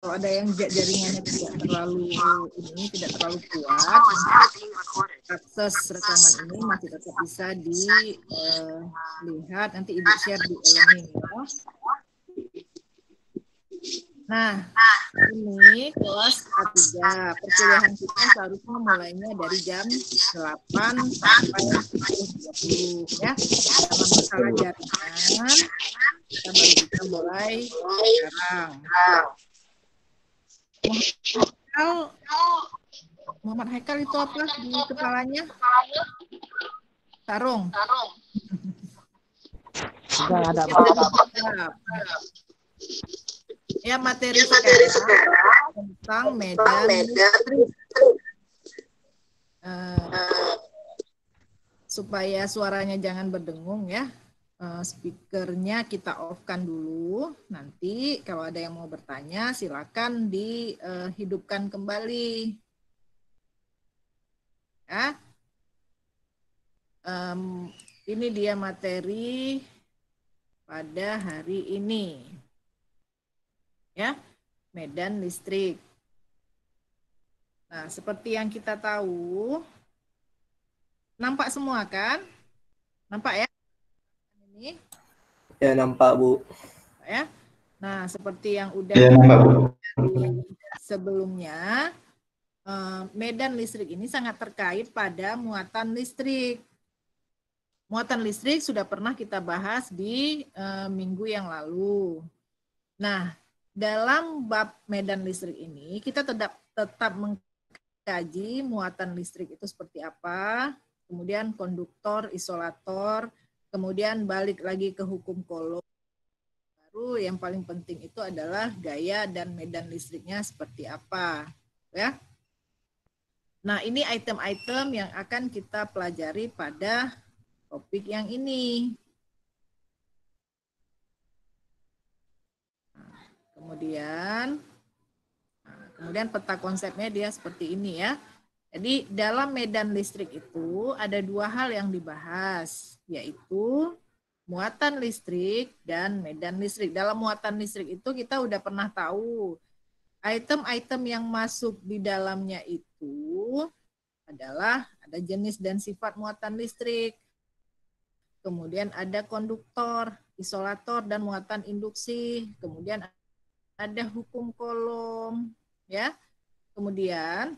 kalau ada yang jaringannya tidak terlalu kuat, akses rekaman ini masih tetap bisa dilihat. Nanti Ibu share di e-learning ya. Nah, ini kelas A3. Perkuliahan kita seharusnya mulainya dari jam 8 sampai 10.30 ya. Dalam masalah jaringan, kita baru bisa mulai sekarang. Muhammad Haikal itu apa di kepalanya? Sarung. Sudah ada. Ya, materi sekarang tentang medan listrik. Supaya suaranya jangan berdengung ya. Speakernya kita off-kan dulu. Nanti kalau ada yang mau bertanya silakan dihidupkan kembali. Ya. Ini dia materi pada hari ini. Ya, medan listrik. Nah, seperti yang kita tahu, nampak semua kan? Nampak ya? Ini. Ya, nampak, Bu. Ya. Nah, seperti yang udah sebelumnya, medan listrik ini sangat terkait pada muatan listrik. Muatan listrik sudah pernah kita bahas di minggu yang lalu. Nah, dalam bab medan listrik ini kita tetap mengkaji muatan listrik itu seperti apa, kemudian konduktor, isolator, kemudian balik lagi ke hukum Coulomb. Baru yang paling penting itu adalah gaya dan medan listriknya seperti apa, ya. Nah, ini item-item yang akan kita pelajari pada topik yang ini. Kemudian peta konsepnya dia seperti ini ya. Jadi dalam medan listrik itu ada dua hal yang dibahas, yaitu muatan listrik dan medan listrik. Dalam muatan listrik itu kita udah pernah tahu item-item yang masuk di dalamnya itu adalah ada jenis dan sifat muatan listrik. Kemudian ada konduktor, isolator, dan muatan induksi. Kemudian ada hukum Coulomb, ya. Kemudian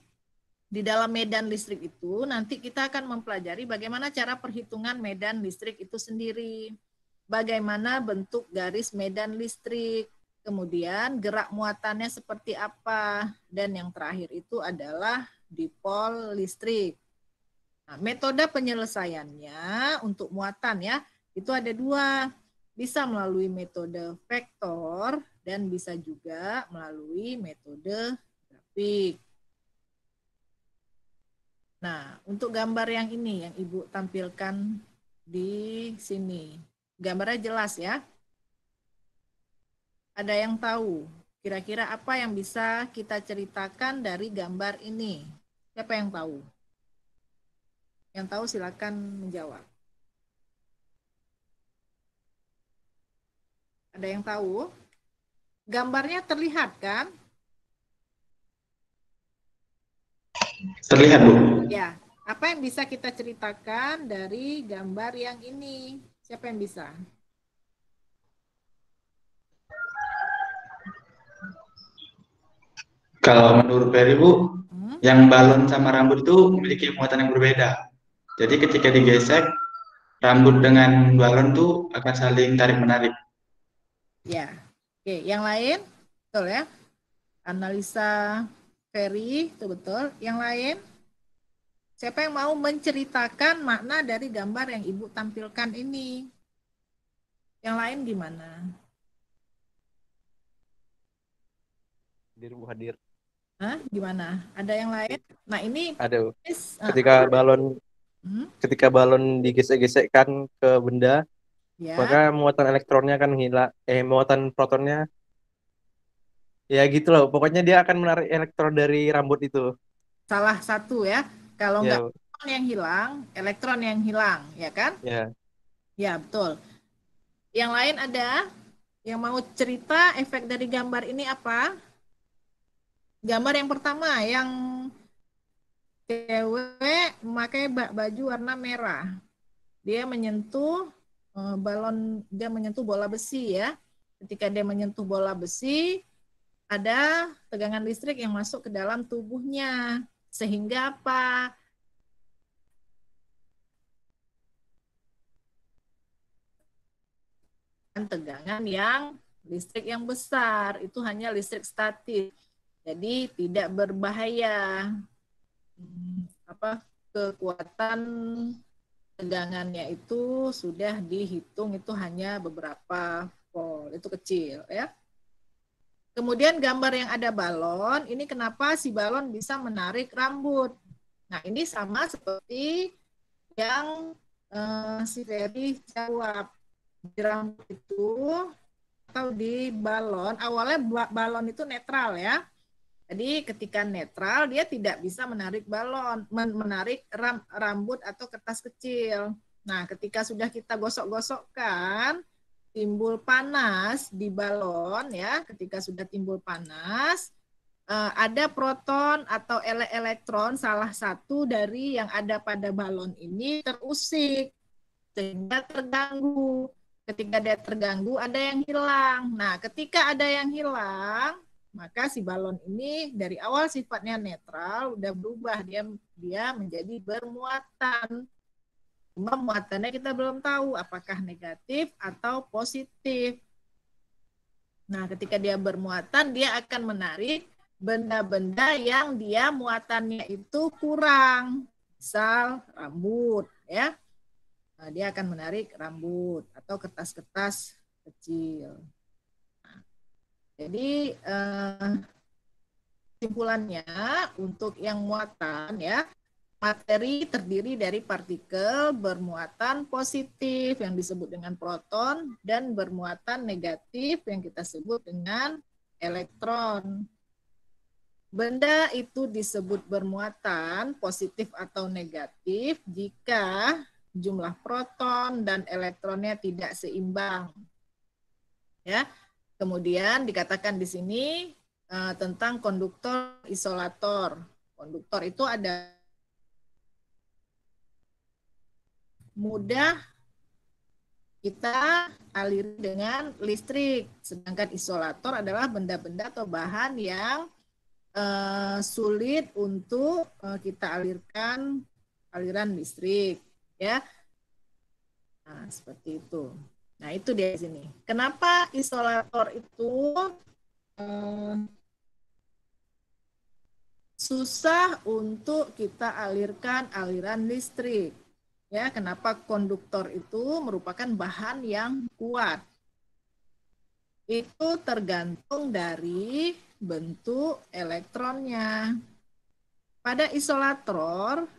di dalam medan listrik itu nanti kita akan mempelajari bagaimana cara perhitungan medan listrik itu sendiri. Bagaimana bentuk garis medan listrik. Kemudian gerak muatannya seperti apa. Dan yang terakhir itu adalah dipol listrik. Nah, metode penyelesaiannya untuk muatan ya, itu ada dua. Bisa melalui metode vektor dan bisa juga melalui metode grafik. Nah, untuk gambar yang ini yang Ibu tampilkan di sini. Gambarnya jelas ya. Ada yang tahu kira-kira apa yang bisa kita ceritakan dari gambar ini? Siapa yang tahu? Yang tahu silakan menjawab. Ada yang tahu? Gambarnya terlihat kan? Terlihat, Bu. Ya. Apa yang bisa kita ceritakan dari gambar yang ini? Siapa yang bisa? Kalau menurut Ferry, Bu, yang balon sama rambut itu memiliki muatan yang berbeda. Jadi ketika digesek, rambut dengan balon tuh akan saling tarik-menarik. Ya. Oke, yang lain? Betul ya? Analisa Ferry, itu betul. Yang lain? Siapa yang mau menceritakan makna dari gambar yang Ibu tampilkan ini? Yang lain gimana? Hadir, Bu, hadir. Hah? Gimana? Ada yang lain? Nah, ini ada. Ketika balon digesek-gesekkan ke benda, ya, maka muatan elektronnya akan hilang, muatan protonnya ya gitu loh. Pokoknya dia akan menarik elektron dari rambut itu. salah satu ya. Kalau Ya. nggak proton yang hilang, elektron yang hilang, ya kan? Ya. Ya, betul. Yang lain ada yang mau cerita efek dari gambar ini apa? Gambar yang pertama, yang cewek memakai baju warna merah. Dia menyentuh balon, dia menyentuh bola besi ya. Ketika dia menyentuh bola besi, ada tegangan listrik yang masuk ke dalam tubuhnya. Sehingga apa? Tegangan yang listrik yang besar, itu hanya listrik statis. Jadi tidak berbahaya. Kekuatan tegangannya itu sudah dihitung, itu hanya beberapa volt, itu kecil ya. Kemudian gambar yang ada balon, ini kenapa si balon bisa menarik rambut. Nah ini sama seperti yang si Ferry jawab. Di rambut itu atau di balon, awalnya balon itu netral ya. Jadi ketika netral dia tidak bisa menarik balon, menarik rambut atau kertas kecil. Nah ketika sudah kita gosok-gosokkan, timbul panas di balon ya. Ketika sudah timbul panas, ada proton atau elektron, salah satu dari yang ada pada balon ini terusik sehingga terganggu. Ketika dia terganggu, ada yang hilang. Nah, ketika ada yang hilang, maka si balon ini dari awal sifatnya netral, udah berubah, dia menjadi bermuatan. Cuma muatannya kita belum tahu apakah negatif atau positif. Nah, ketika dia bermuatan, dia akan menarik benda-benda yang dia muatannya itu kurang. Misal rambut, ya. Nah, dia akan menarik rambut atau kertas-kertas kecil. Nah, jadi kesimpulannya untuk yang muatan ya, materi terdiri dari partikel bermuatan positif yang disebut dengan proton dan bermuatan negatif yang kita sebut dengan elektron. Benda itu disebut bermuatan positif atau negatif jika jumlah proton dan elektronnya tidak seimbang. Ya. Kemudian dikatakan di sini tentang konduktor isolator. Konduktor itu ada mudah kita aliri dengan listrik, sedangkan isolator adalah benda-benda atau bahan yang sulit untuk kita alirkan aliran listrik. Ya, nah seperti itu. Nah itu dia di sini. Kenapa isolator itu susah untuk kita alirkan aliran listrik? Ya, kenapa konduktor itu merupakan bahan yang kuat? Itu tergantung dari bentuk elektronnya. Pada isolator,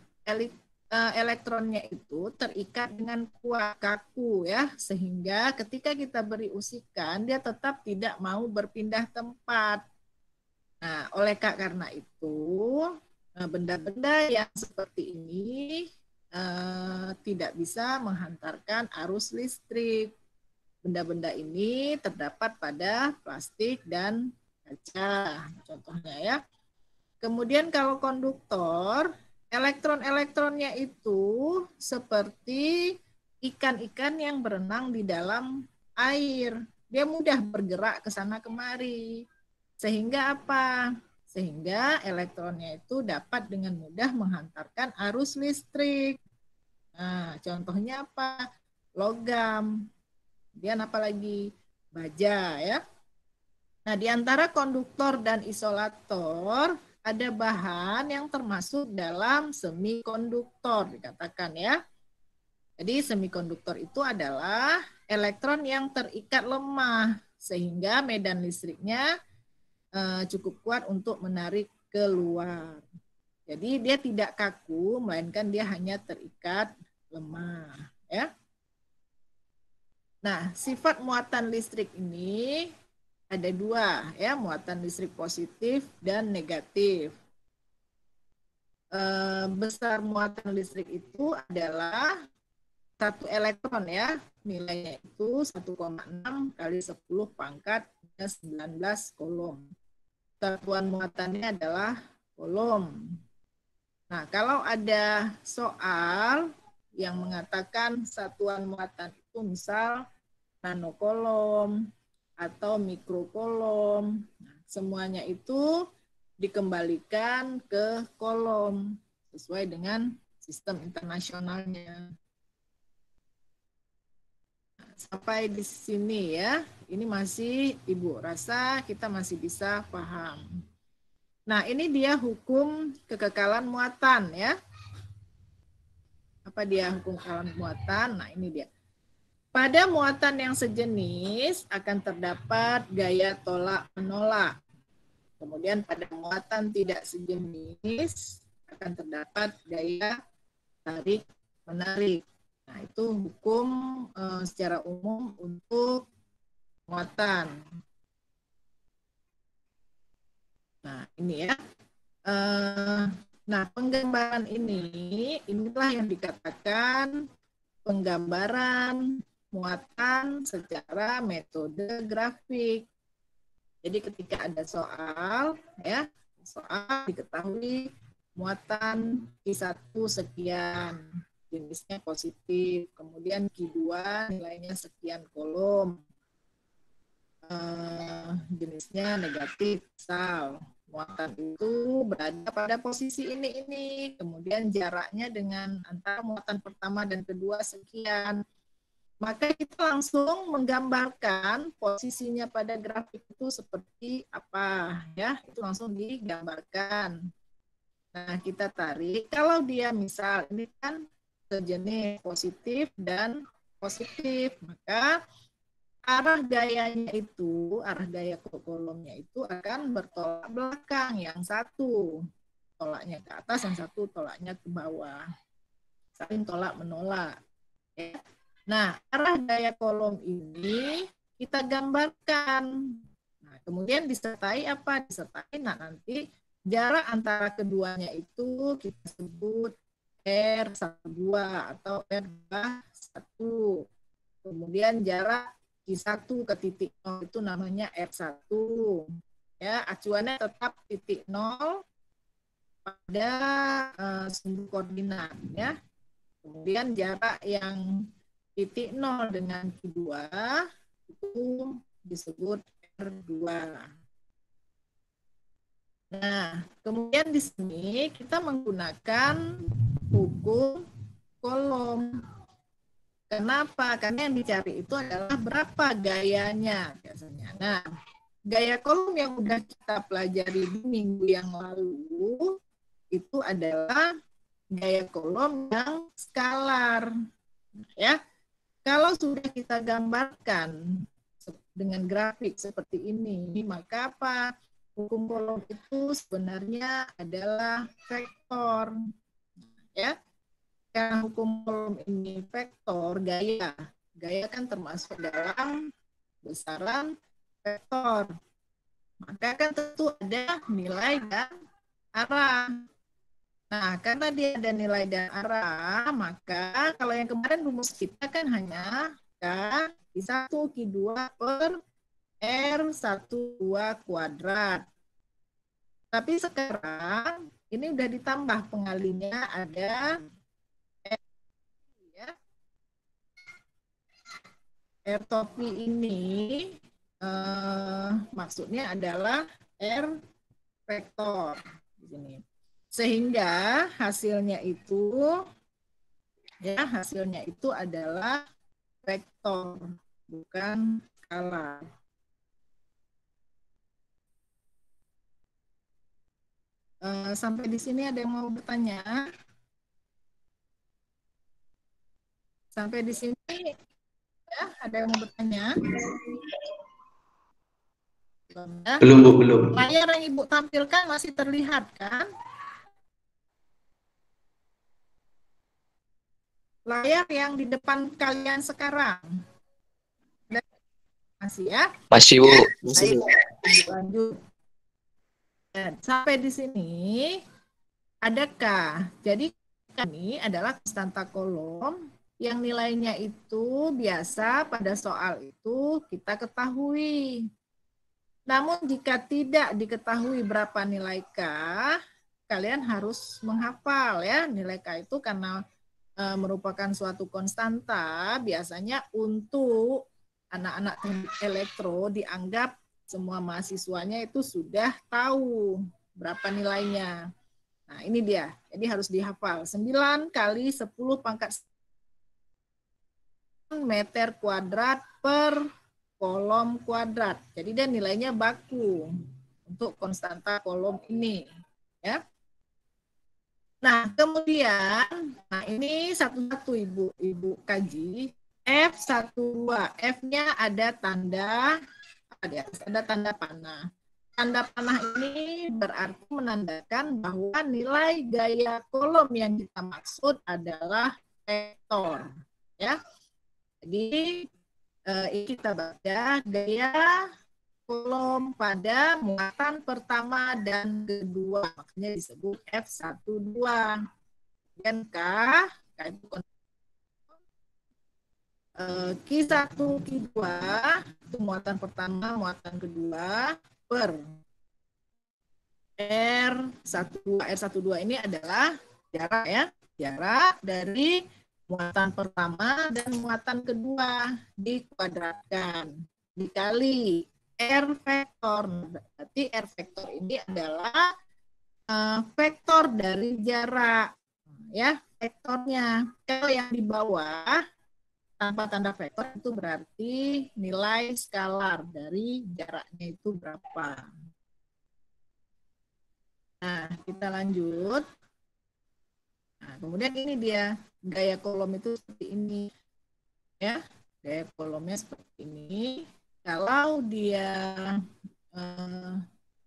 elektronnya itu terikat dengan kuat kaku ya, sehingga ketika kita beri usikan dia tetap tidak mau berpindah tempat. Nah, oleh karena itu benda-benda yang seperti ini tidak bisa menghantarkan arus listrik. Benda-benda ini terdapat pada plastik dan kaca, contohnya ya. Kemudian kalau konduktor, elektron-elektronnya itu seperti ikan-ikan yang berenang di dalam air. Dia mudah bergerak ke sana kemari. Sehingga apa? Sehingga elektronnya itu dapat dengan mudah menghantarkan arus listrik. Nah, contohnya apa? Logam. Kemudian apa lagi? Baja ya. Nah, di antara konduktor dan isolator ada bahan yang termasuk dalam semikonduktor dikatakan ya. Jadi semikonduktor itu adalah elektron yang terikat lemah sehingga medan listriknya cukup kuat untuk menarik keluar. Jadi dia tidak kaku melainkan dia hanya terikat lemah ya. Nah, sifat muatan listrik ini ada dua ya, muatan listrik positif dan negatif. Besar muatan listrik itu adalah 1 elektron ya, nilainya itu 1,6 kali 10 pangkat minus 19 coulomb. satuan muatannya adalah kolom. Nah, kalau ada soal yang mengatakan satuan muatan itu misal nanokolom atau mikrokolom, nah, semuanya itu dikembalikan ke kolom sesuai dengan sistem internasionalnya. Nah, sampai di sini ya, ini masih Ibu rasa kita masih bisa paham. Nah, ini dia hukum kekekalan muatan ya. Apa dia hukum kekekalan muatan? Nah, ini dia. Pada muatan yang sejenis akan terdapat gaya tolak menolak. Kemudian pada muatan tidak sejenis akan terdapat gaya tarik menarik. Nah, itu hukum secara umum untuk muatan. Nah, ini ya. Nah, penggambaran inilah yang dikatakan penggambaran muatan secara metode grafik. Jadi ketika ada soal, ya, soal diketahui muatan Q1 sekian, jenisnya positif, kemudian Q2 nilainya sekian kolom, jenisnya negatif, misal. Muatan itu berada pada posisi ini, kemudian jaraknya dengan antara muatan pertama dan kedua sekian. Maka kita langsung menggambarkan posisinya pada grafik itu seperti apa, ya, itu langsung digambarkan. Nah, kita tarik, kalau dia misal ini kan sejenis positif dan positif, maka arah gayanya itu, arah gaya kolomnya itu akan bertolak belakang. Yang satu tolaknya ke atas, yang satu tolaknya ke bawah. Saling tolak menolak. Ya. Nah, arah gaya kolom ini kita gambarkan. Nah, kemudian disertai apa? Disertai nanti jarak antara keduanya itu kita sebut R12 atau R21. Kemudian jarak Q1 ke titik 0 itu namanya R1. Ya, acuannya tetap titik 0 pada sumbu koordinat ya. Kemudian jarak yang titik 0 dengan Q2 itu disebut R2. Nah, kemudian di sini kita menggunakan hukum kolom. Kenapa? Karena yang dicari itu adalah berapa gayanya biasanya. Nah, gaya kolom yang udah kita pelajari di minggu yang lalu itu adalah gaya kolom yang skalar. Ya, kalau sudah kita gambarkan dengan grafik seperti ini, maka apa? Hukum kolom itu sebenarnya adalah vektor. Ya. Karena hukum kolom ini vektor, gaya kan termasuk dalam besaran vektor. Maka kan tentu ada nilai dan arah. Nah, karena dia ada nilai dan arah, maka kalau yang kemarin rumus kita kan hanya K1 Q2 per R12 kuadrat. Tapi sekarang ini udah ditambah pengalinya ada R topi ini maksudnya adalah R vektor di sini. Sehingga hasilnya itu adalah vektor, bukan skalar. Sampai di sini ada yang mau bertanya? Sampai di sini ya, ada yang mau bertanya? Belum, Bu, belum. Layar yang Ibu tampilkan masih terlihat kan? Layar yang di depan kalian sekarang. Masih ya? Masih, Bu. Baik, lanjut. Sampai di sini adakah? Jadi ini adalah konstanta kolom yang nilainya itu biasa pada soal itu kita ketahui. Namun jika tidak diketahui berapa nilai K, kalian harus menghafal ya. Nilai K itu karena merupakan suatu konstanta, biasanya untuk anak-anak teknik elektro dianggap semua mahasiswanya itu sudah tahu berapa nilainya. Nah, ini dia. Jadi harus dihafal. 9 kali 10 pangkat meter kuadrat per kolom kuadrat. Jadi dia nilainya baku untuk konstanta kolom ini. Ya. Nah, kemudian, ini satu-satu Ibu kaji. F12, F-nya ada tanda, di atas ada tanda panah. Tanda panah ini berarti menandakan bahwa nilai gaya kolom yang kita maksud adalah vektor. Ya. Jadi ini kita baca gaya kolom pada muatan pertama dan kedua, makanya disebut F12. Dan K itu Q1, Q2 itu muatan pertama, muatan kedua per R12 ini adalah jarak ya, jarak dari muatan pertama dan muatan kedua dikuadratkan dikali R vektor. Berarti R vektor ini adalah vektor dari jarak ya, vektornya. Kalau yang di bawah tanpa tanda vektor itu berarti nilai skalar dari jaraknya itu berapa. Nah, kita lanjut. Nah, kemudian ini dia gaya kolom itu seperti ini. Ya, gaya kolomnya seperti ini. Kalau dia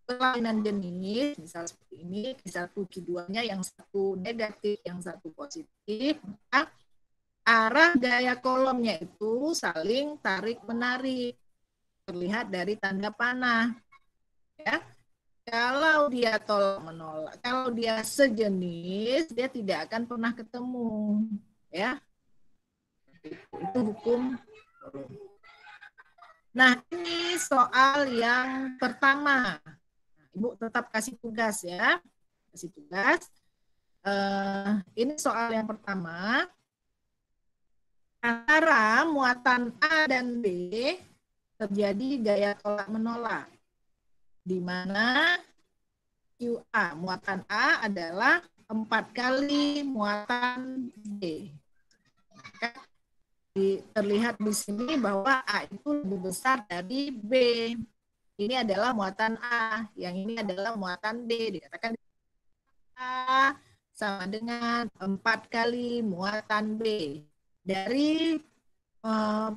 berlainan jenis, misal seperti ini, Q1, Q2-nya yang satu negatif, yang satu positif, maka arah gaya kolomnya itu saling tarik-menarik. Terlihat dari tanda panah. Ya. Kalau dia tolak-menolak, kalau dia sejenis, dia tidak akan pernah ketemu. Ya. Itu hukum. Nah, ini soal yang pertama. Ibu tetap kasih tugas ya. Kasih tugas. Ini soal yang pertama. Antara muatan A dan B terjadi gaya tolak-menolak. Di mana QA, muatan A adalah 4 kali muatan B. Maka terlihat di sini bahwa A itu lebih besar dari B. Ini adalah muatan A, yang ini adalah muatan B. Dikatakan A sama dengan 4 kali muatan B. Dari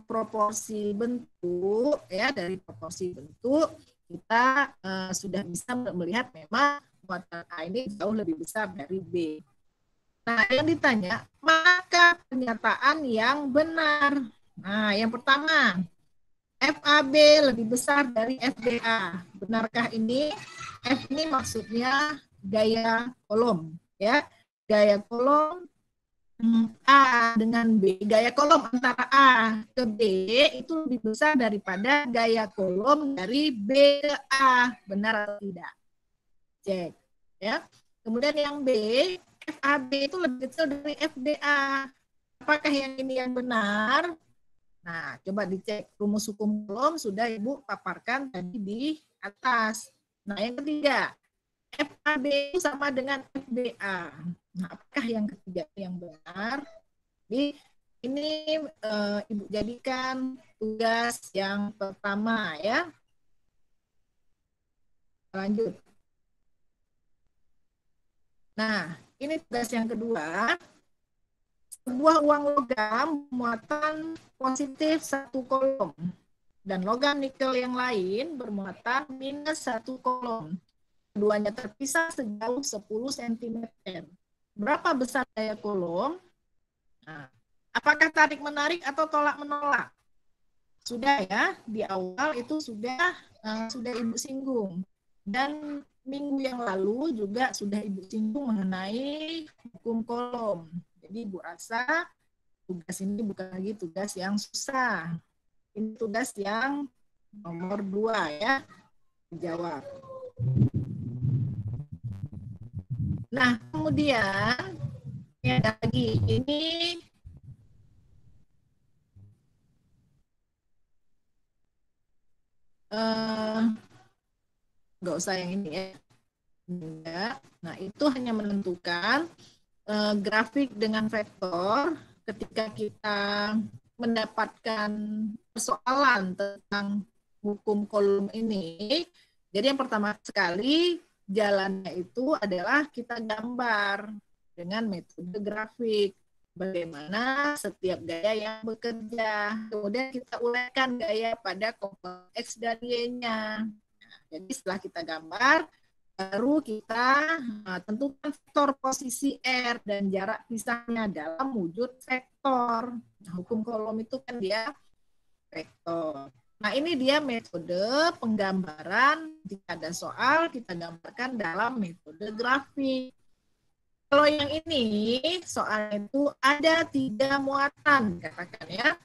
proporsi bentuk, ya, dari proporsi bentuk, kita sudah bisa melihat memang muatan A ini jauh lebih besar dari B. Nah, yang ditanya, maka pernyataan yang benar. Nah, yang pertama, FAB lebih besar dari FBA. Benarkah ini? F ini maksudnya gaya kolom, ya. Gaya kolom A dengan B. Gaya kolom antara A ke B itu lebih besar daripada gaya kolom dari B ke A. Benar atau tidak? Cek. Ya. Kemudian yang B, FAB itu lebih kecil dari FBA. Apakah yang ini yang benar? Nah, coba dicek rumus hukum kolom sudah Ibu paparkan tadi di atas. Nah, yang ketiga, FAB itu sama dengan FBA. Nah, apakah yang ketiga yang benar? Jadi, ini Ibu jadikan tugas yang pertama ya. Lanjut. Nah, ini tugas yang kedua. Sebuah uang logam muatan positif 1 kolom dan logam nikel yang lain bermuatan minus 1 kolom. Keduanya terpisah sejauh 10 cm. Berapa besar gaya kolom? Nah, apakah tarik-menarik atau tolak-menolak? Sudah ya, di awal itu sudah Ibu singgung. Dan minggu yang lalu juga sudah Ibu singgung mengenai hukum kolom. Jadi Ibu rasa tugas ini bukan lagi tugas yang susah. Ini tugas yang nomor 2 ya. Dijawab. Nah, kemudian ini ada lagi. Ini nggak usah yang ini ya. Enggak. Nah, itu hanya menentukan grafik dengan vektor ketika kita mendapatkan persoalan tentang hukum kolom ini. Jadi yang pertama sekali jalannya itu adalah kita gambar dengan metode grafik. Bagaimana setiap gaya yang bekerja. Kemudian kita uraikan gaya pada komponen X dan Y-nya. Jadi setelah kita gambar, baru kita tentukan vektor posisi R dan jarak pisahnya dalam wujud vektor. Nah, hukum kolom itu kan dia vektor. Nah, ini dia metode penggambaran. Jika ada soal, kita gambarkan dalam metode grafik. Kalau yang ini, soal itu ada 3 muatan, katakan ya.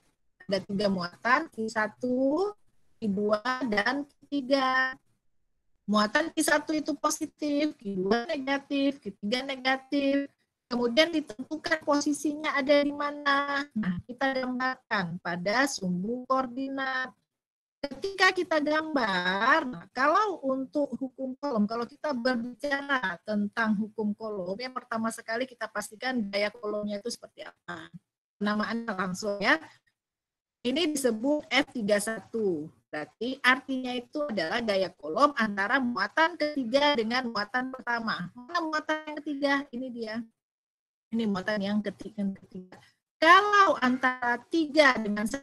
Ada 3 muatan, Q1, Q2, dan Q3. Muatan Q1 itu positif, Q2 negatif, Q3 negatif. Kemudian ditentukan posisinya ada di mana. Nah, kita gambarkan pada sumbu koordinat. Ketika kita gambar, nah kalau untuk hukum kolom, kalau kita berbicara tentang hukum kolom, yang pertama sekali kita pastikan gaya kolomnya itu seperti apa. Penamaannya langsung ya. Ini disebut F31. Berarti artinya itu adalah gaya kolom antara muatan ketiga dengan muatan pertama. Mana muatan yang ketiga? Ini dia. Ini muatan yang ketiga. Kalau antara 3 dengan 1,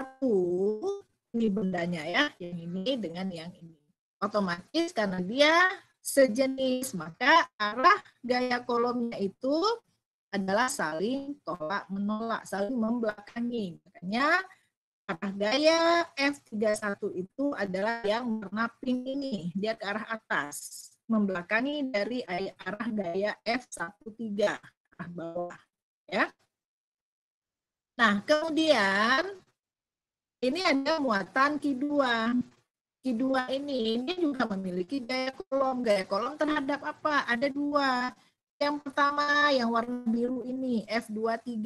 ini bendanya ya, yang ini dengan yang ini. Otomatis karena dia sejenis, maka arah gaya kolomnya itu adalah saling tolak-menolak, saling membelakangi. Makanya arah gaya F31 itu adalah yang warna pink ini, dia ke arah atas, membelakangi dari arah gaya F13, arah bawah. Ya. Nah, kemudian ini ada muatan Q2. Q2 ini juga memiliki gaya kolom. Gaya kolom terhadap apa? Ada 2. Yang pertama yang warna biru ini, F23.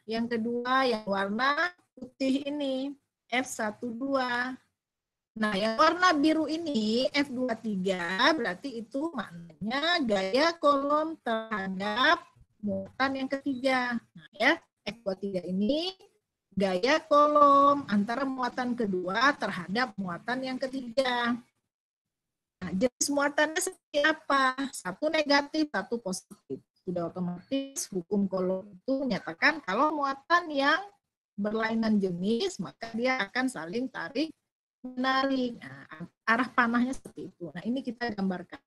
Yang kedua yang warna putih ini, F12. Nah, yang warna biru ini, F23, berarti itu maknanya gaya kolom terhadap muatan yang ketiga. Nah, ya, F23 ini gaya kolom antara muatan kedua terhadap muatan yang ketiga. Nah, jenis muatannya seperti apa? Satu negatif, satu positif. Sudah otomatis hukum kolom itu menyatakan kalau muatan yang berlainan jenis, maka dia akan saling tarik menarik. Nah, arah panahnya seperti itu. Nah, ini kita gambarkan.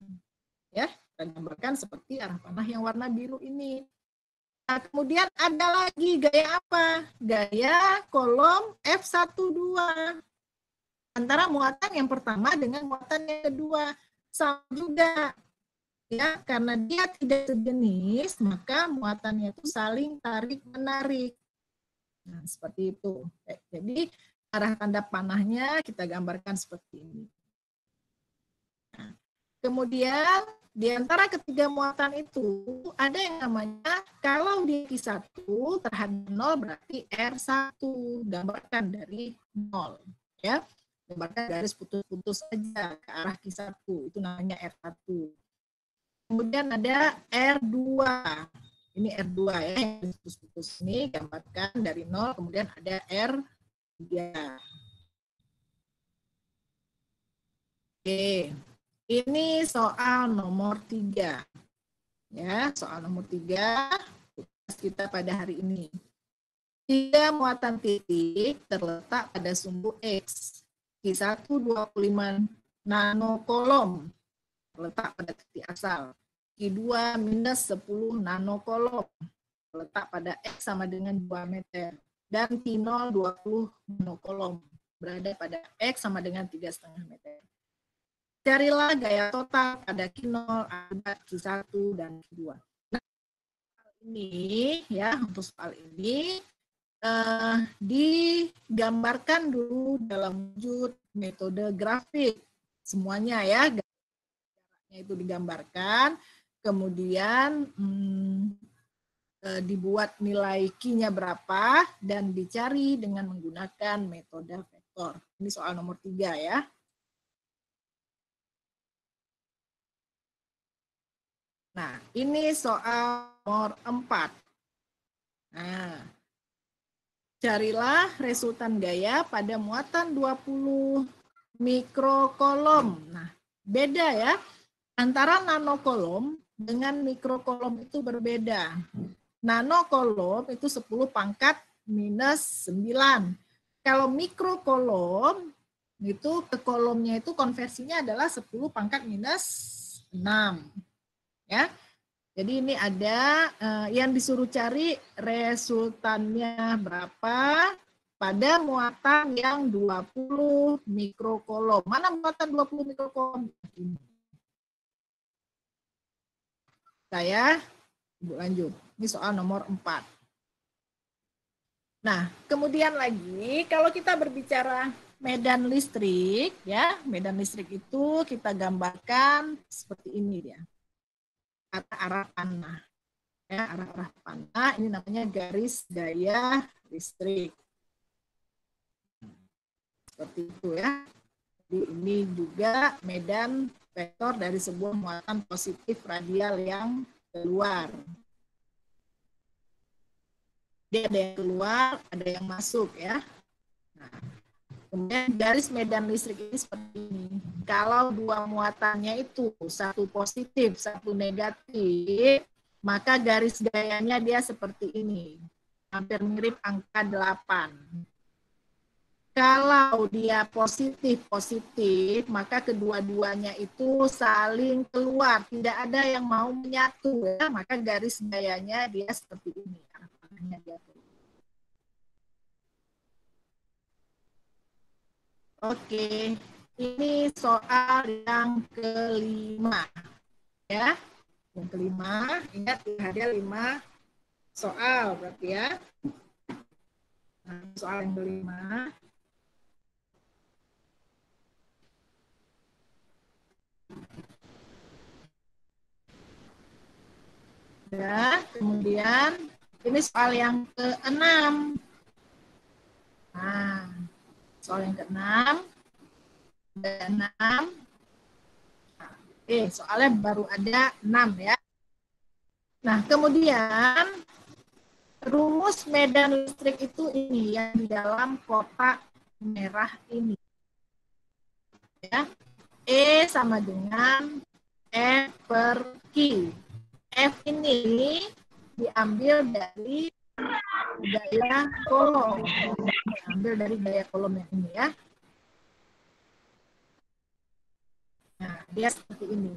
Ya, kita gambarkan seperti arah panah yang warna biru ini. Nah, kemudian ada lagi gaya apa? Gaya kolom F12. Antara muatan yang pertama dengan muatan yang kedua. Sama juga. Ya, karena dia tidak sejenis, maka muatannya itu saling tarik-menarik. Nah, seperti itu. Jadi, arah tanda panahnya kita gambarkan seperti ini. Nah, kemudian di antara ketiga muatan itu ada yang namanya kalau di Q1 terhadap 0 berarti R1, gambarkan dari 0 ya. Gambarkan garis putus-putus saja ke arah Q1, itu namanya R1. Kemudian ada R2. Ini R2 ya, yang putus-putus ini gambarkan dari 0, kemudian ada R3. Oke. Ini soal nomor 3. Ya, soal nomor 3 kita pada hari ini. 3 muatan titik terletak pada sumbu X. Q1 25 nanokolom terletak pada titik asal. Q2 minus 10 nanokolom terletak pada X sama dengan 2 meter. Dan Q0 20 nanokolom berada pada X sama dengan 3,5 meter. Carilah gaya total pada Q0, akibat Q1, dan Q2. Nah, ini ya, untuk soal ini digambarkan dulu dalam wujud metode grafik. semuanya ya, jaraknya itu digambarkan, kemudian dibuat nilai Q-nya berapa, dan dicari dengan menggunakan metode vektor. Ini soal nomor 3 ya. Nah, ini soal nomor 4. Nah, carilah resultan gaya pada muatan 20 mikrokolom. Nah, beda ya. Antara nanokolom dengan mikrokolom itu berbeda. Nanokolom itu 10 pangkat minus 9. Kalau mikrokolom itu ke kolomnya itu konversinya adalah 10 pangkat minus 6. Ya. Jadi ini ada yang disuruh cari resultannya berapa pada muatan yang 20 mikrokolom. Mana muatan 20 mikrokolom? Saya lanjut. Ini soal nomor 4. Nah, kemudian lagi kalau kita berbicara medan listrik, ya, medan listrik itu kita gambarkan seperti ini dia. Arah panah. Ya, arah panah ini namanya garis gaya listrik. Seperti itu ya. Jadi ini juga medan vektor dari sebuah muatan positif radial yang keluar. Dia ada yang keluar, ada yang masuk ya. Nah, kemudian garis medan listrik ini seperti ini. Kalau dua muatannya itu satu positif, satu negatif, maka garis gayanya dia seperti ini. Hampir mirip angka 8. Kalau dia positif-positif, maka kedua-duanya itu saling keluar. Tidak ada yang mau menyatu. Ya. Maka garis gayanya dia seperti ini. Oke, ini soal yang kelima. Ya, yang kelima, ingat ada 5 soal berarti ya. Nah, soal yang kelima. Ya, kemudian ini soal yang ke-6. Nah, soal yang ke-6. Ada 6. Soalnya baru ada 6 ya. Nah, kemudian rumus medan listrik itu ini yang di dalam kotak merah ini. Ya. E sama dengan F per Q. F ini diambil dari gaya kolom. Diambil dari gaya kolom yang ini ya. Nah, dia seperti ini.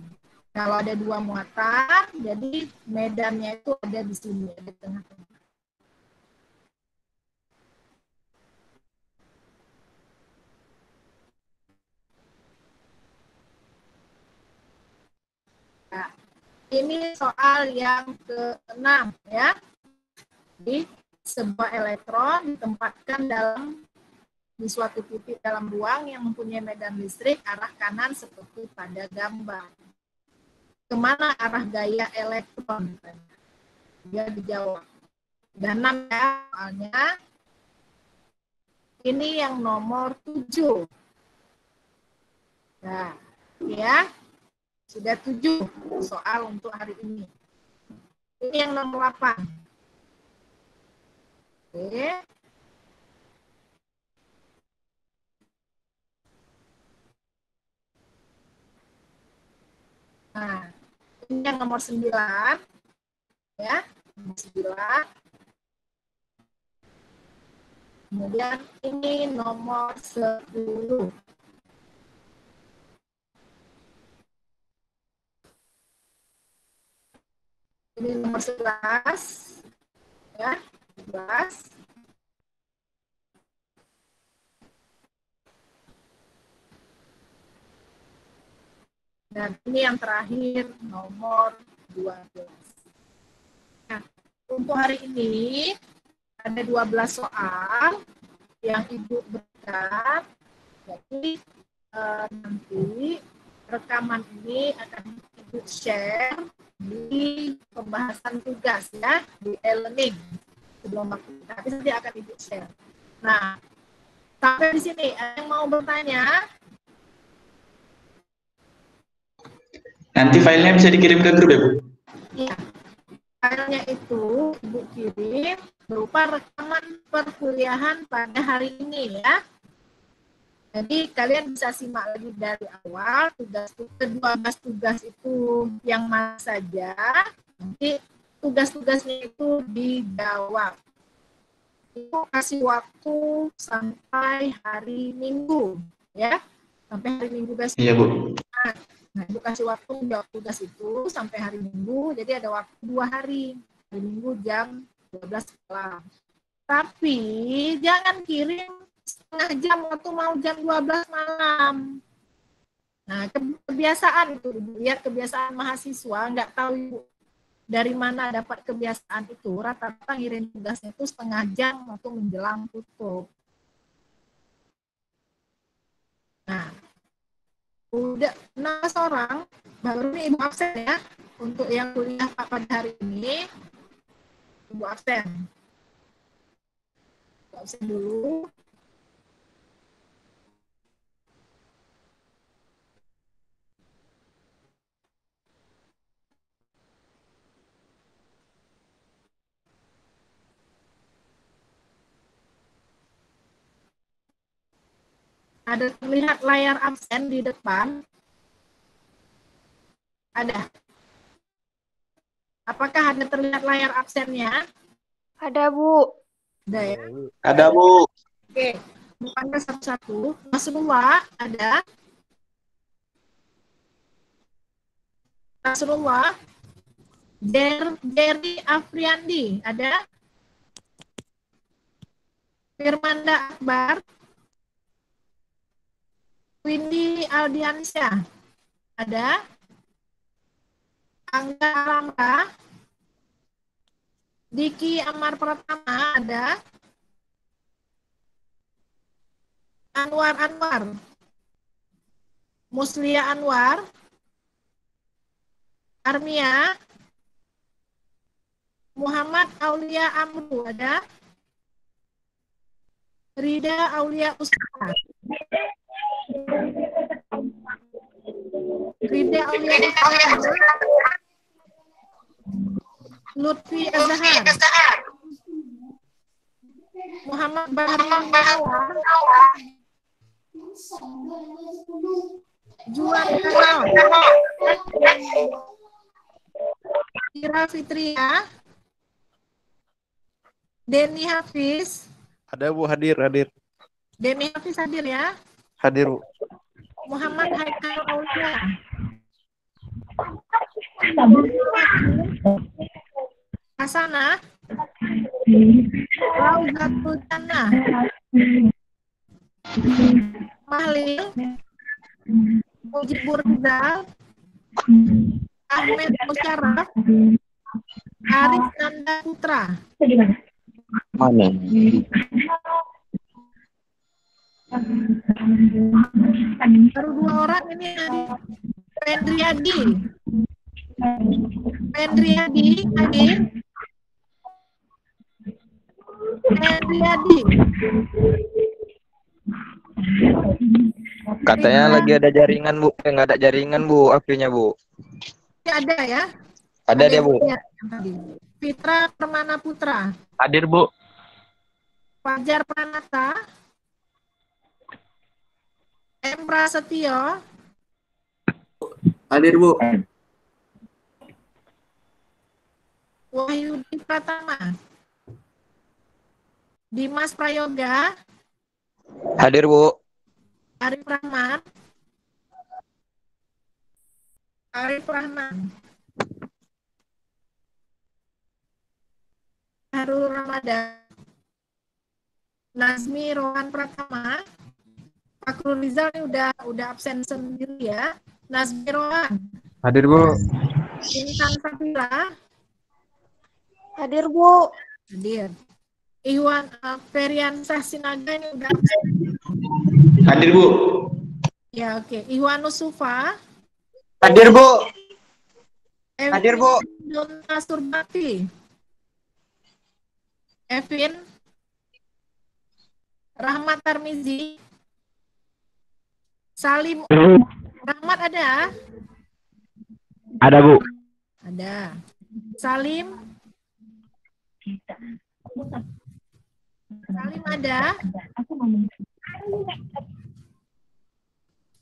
Kalau ada 2 muatan, jadi medannya itu ada di sini, ada di tengah-tengah. Nah, ini soal yang ke-6 ya. Jadi sebuah elektron ditempatkan di suatu titik dalam ruang yang mempunyai medan listrik arah kanan seperti pada gambar. Kemana arah gaya elektron? Dia dijawab. Dan 6 ya soalnya. Ini yang nomor 7. Nah, ya. Sudah 7 soal untuk hari ini. Ini yang nomor 8. Oke. Nah, ini yang nomor 9. Ya, nomor 9. Kemudian ini nomor 10. Ini nomor 11. Ya, 11. Dan ini yang terakhir nomor 12. Nah, untuk hari ini ada 12 soal yang Ibu berikan. Jadi nanti rekaman ini akan Ibu share di pembahasan tugas ya, di e-learning. Sebelum waktu kita habis nanti akan Ibu share. Nah, sampai di sini ada yang mau bertanya? Nanti filenya bisa dikirim ke grup ya, Bu? Iya. Filenya itu Ibu kirim berupa rekaman perkuliahan pada hari ini ya. Jadi kalian bisa simak lagi dari awal, ke-12 tugas itu yang mana saja, nanti tugas-tugasnya itu dijawab. Itu kasih waktu sampai hari Minggu, ya. Sampai hari Minggu besok. Iya, Bu. Nah, Ibu kasih waktu jawab tugas itu sampai hari Minggu, jadi ada waktu 2 hari. Hari Minggu jam 12 malam. Tapi jangan kirim setengah jam waktu mau jam 12 malam. Nah, kebiasaan itu, lihat kebiasaan mahasiswa, nggak tahu Ibu dari mana dapat kebiasaan itu, rata-rata ngirim tugasnya itu setengah jam waktu menjelang tutup. Nah, udah 16 orang, baru nih Ibu absen ya, untuk yang kuliah pada hari ini, Ibu absen. Ibu absen dulu. Ada terlihat layar absen di depan? Ada. Apakah ada terlihat layar absennya? Ada, Bu. Ada ya? Ada, Bu. Oke, bukannya satu-satu. Nasrullah ada? Nasrullah? Jerry Afriandi ada? Firmanda Akbar? Windy Aldiansyah ada? Angga Alamka? Diki Amar Pratama ada? Anwar Muslia Anwar? Armia? Muhammad Aulia Amru ada? Rida Aulia Ustaz. Rida Aulia Ustaz. Lutfi Azhar. Muhammad Bahri Juan Kanal. Ira Fitria. Denny Hafiz. Ada Bu, hadir. Denny Hafiz hadir ya. Hadir Bu. Muhammad Haikal Aulia. Hasanah. Rauzatul Jannah. Mahlil. Mujibur Rizal. Ahmed Musyarat. Arif Nanda Putra. Mana? Baru 2 orang ini Pendriadi hadir. Pendriadi. Katanya lagi ada jaringan Bu, nggak ada jaringan Bu, apinya Bu. Ada ya? Ada dia Bu. Ya, Fitra Permana Putra. Hadir Bu. Fajar Pranata. M. Prasetyo. Hadir, Bu. Wahyudi Pratama. Dimas Prayoga. Hadir Bu. Arif Rahman. Harul Ramadan. Nazmi Rohan Pratama. Fakrul Rizal ini udah absen sendiri ya. Nazmi Rohan. Hadir Bu. Intan Safira. Hadir, Bu. Hadir. Iwan Ferian Sinaga ini udah absen. Hadir, Bu. Ya, oke. Iwanus Sufa, Hadir, Bu. Hadir, Evin Bu. Donna Surbati, Evin Rahmat Tarmizi, Salim Rahmat ada? Ada, Bu. Ada. Salim? Salim ada?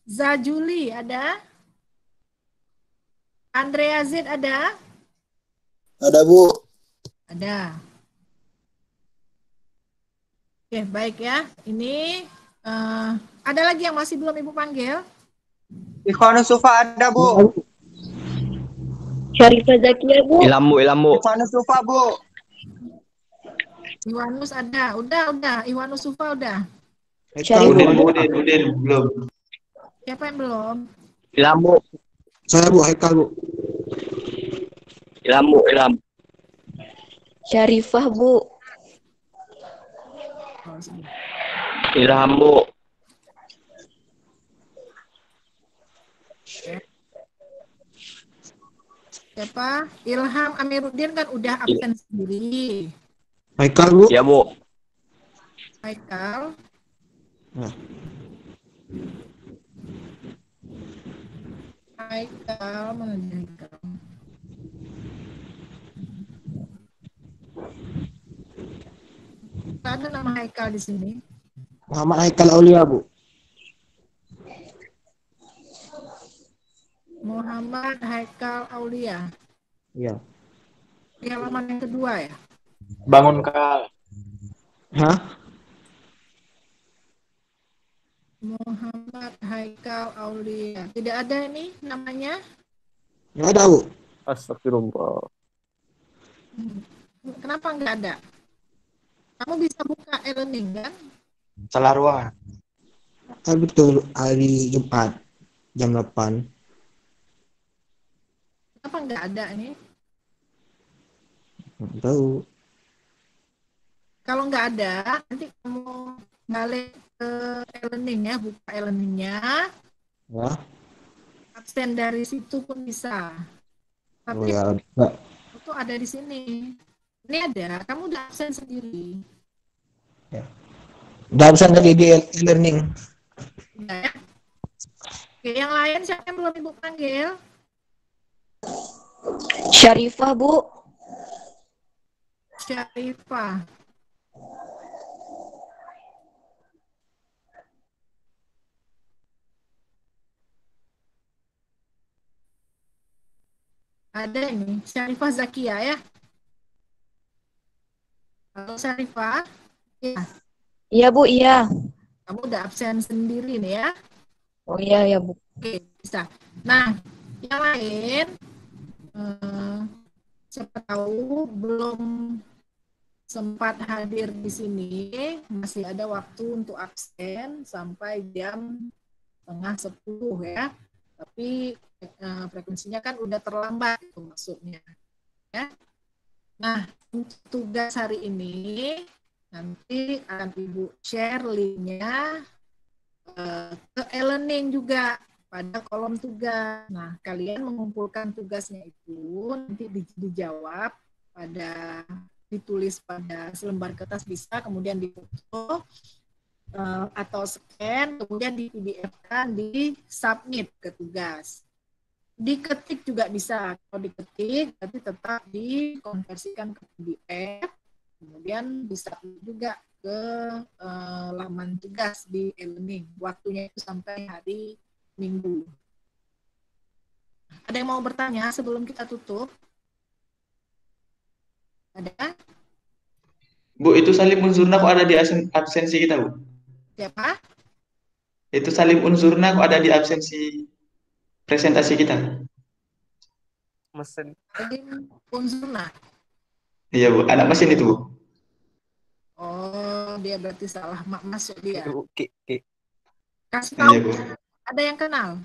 Zajuli ada? Andrea Z ada? Ada, Bu. Ada. Oke, baik ya. Ini ada lagi yang masih belum Ibu panggil? Ikhwanus Sufa ada, Bu. Syarifah Zakia, Bu. Ilham, Bu. Ikhwanus Sufa, Bu. Iwanus ada. Udah. Iwanus Sufa udah. Udin, belum. Siapa yang belum? Ilham, Bu. Saya, Bu. Haikal, Bu. Ilham. Syarifah, Bu. Ilham, Bu. Siapa? Ilham Amiruddin kan udah absen sendiri. Haikal, Bu. Ya, Bu. Haikal. Nah. Haikal, mana dia Haikal? Tak ada nama Haikal di sini. Muhammad Haikal Aulia, Bu. Muhammad Haikal Aulia. Iya. Di halaman yang kedua ya? Bangun Kal. Hah? Muhammad Haikal Aulia. Tidak ada ini namanya? Nggak ada, Bu. Astagfirullah. Kenapa nggak ada? Kamu bisa buka e-learning kan? Salah ruangan. Betul, hari Jumat jam 8. Kenapa nggak ada ini? Nggak tahu. Kalau nggak ada, nanti kamu balik ke e-learning ya, buka e-learningnya. Ya. Absen dari situ pun bisa. Oh Tapi ya, enggak. itu ada di sini. Ini ada, kamu udah absen sendiri. Udah absen lagi di e-learning. Udah ya? Oke, yang lain siapa yang belum Ibu panggil? Syarifah, Bu. Syarifah. Ada ini, Syarifah Zakia ya. Halo Syarifah. Ya, Iya, Bu, iya. kamu udah absen sendiri nih ya. Oh iya, ya, Bu. Oke, bisa. Nah, yang lain, siapa tahu belum sempat hadir di sini, masih ada waktu untuk absen sampai jam 9:30 ya. Tapi frekuensinya kan udah terlambat itu maksudnya. Ya. Nah, untuk tugas hari ini nanti akan Ibu share linknya ke e-learning juga pada kolom tugas. Nah, kalian mengumpulkan tugasnya itu nanti dijawab pada ditulis pada selembar kertas bisa, kemudian difoto atau scan, kemudian di PDF-kan, di submit ke tugas. Diketik juga bisa. Kalau diketik, tapi tetap dikonversikan ke PDF, kemudian bisa juga ke laman tugas di e-learning. Waktunya itu sampai hari Minggu. Ada yang mau bertanya sebelum kita tutup? Ada? Bu, itu Salim Unsurna kok ada di absensi kita, Bu? Siapa? Itu Salim Unsurna kok ada di absensi presentasi kita? Mesin. Salim Unsurna. Iya, Bu. Anak mesin itu, Bu. Oh, dia berarti salah masuk dia. Ki. Kasih tahu. Iya, Bu. Ada yang kenal?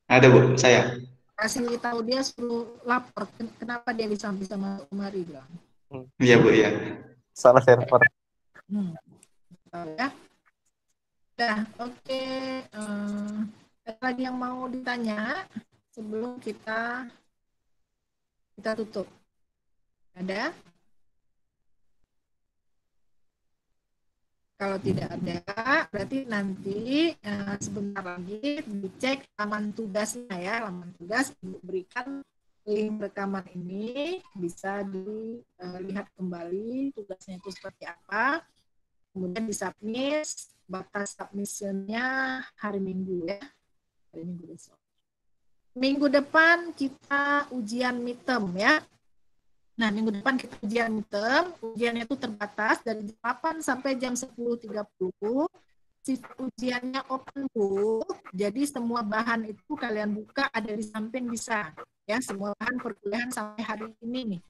Ada, Bu. Saya. Kasih tahu dia, suruh lapor kenapa dia bisa masuk kemari bilang. Iya, Bu, iya. Salah server. Tahu ya. Dah, oke. Ada lagi yang mau ditanya sebelum kita tutup? Ada? Kalau tidak ada, berarti nanti sebentar lagi dicek laman tugasnya ya. Laman tugas Ibu berikan link rekaman ini, bisa dilihat kembali tugasnya itu seperti apa. Kemudian disubmit, batas submissionnya hari Minggu ya. Hari Minggu besok. Minggu depan kita ujian midterm ya. Nah, minggu depan kita ujian midterm, ujiannya itu terbatas dari jam 8 sampai jam 10.30. Ujiannya open book, jadi semua bahan itu kalian buka ada di samping bisa. Ya, semua bahan perkuliahan sampai hari ini nih.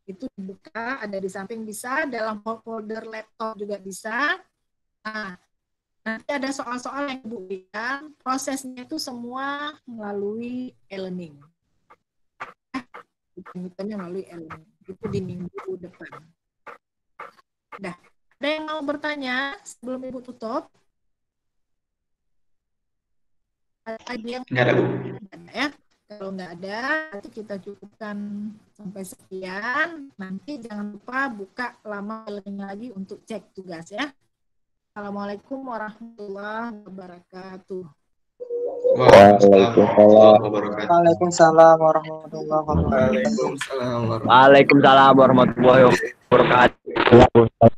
Itu dibuka, ada di samping bisa, dalam folder laptop juga bisa. Nah, nanti ada soal-soal yang Ibu berikan, prosesnya itu semua melalui e-learning. Midtermnya melalui e-learning. Itu di minggu depan. Udah. Ada yang mau bertanya sebelum Ibu tutup? Ada lagi yang Nggak ada, Bu. nggak ada ya? Kalau nggak ada, nanti kita cukupkan sampai sekian. Nanti jangan lupa buka laman e-learning lagi untuk cek tugas ya. Assalamualaikum warahmatullahi wabarakatuh. Waalaikumsalam wabarakatuh. Waalaikumsalam warahmatullahi wabarakatuh. Waalaikumsalam warahmatullahi Waalaikumsalam warahmatullahi wabarakatuh.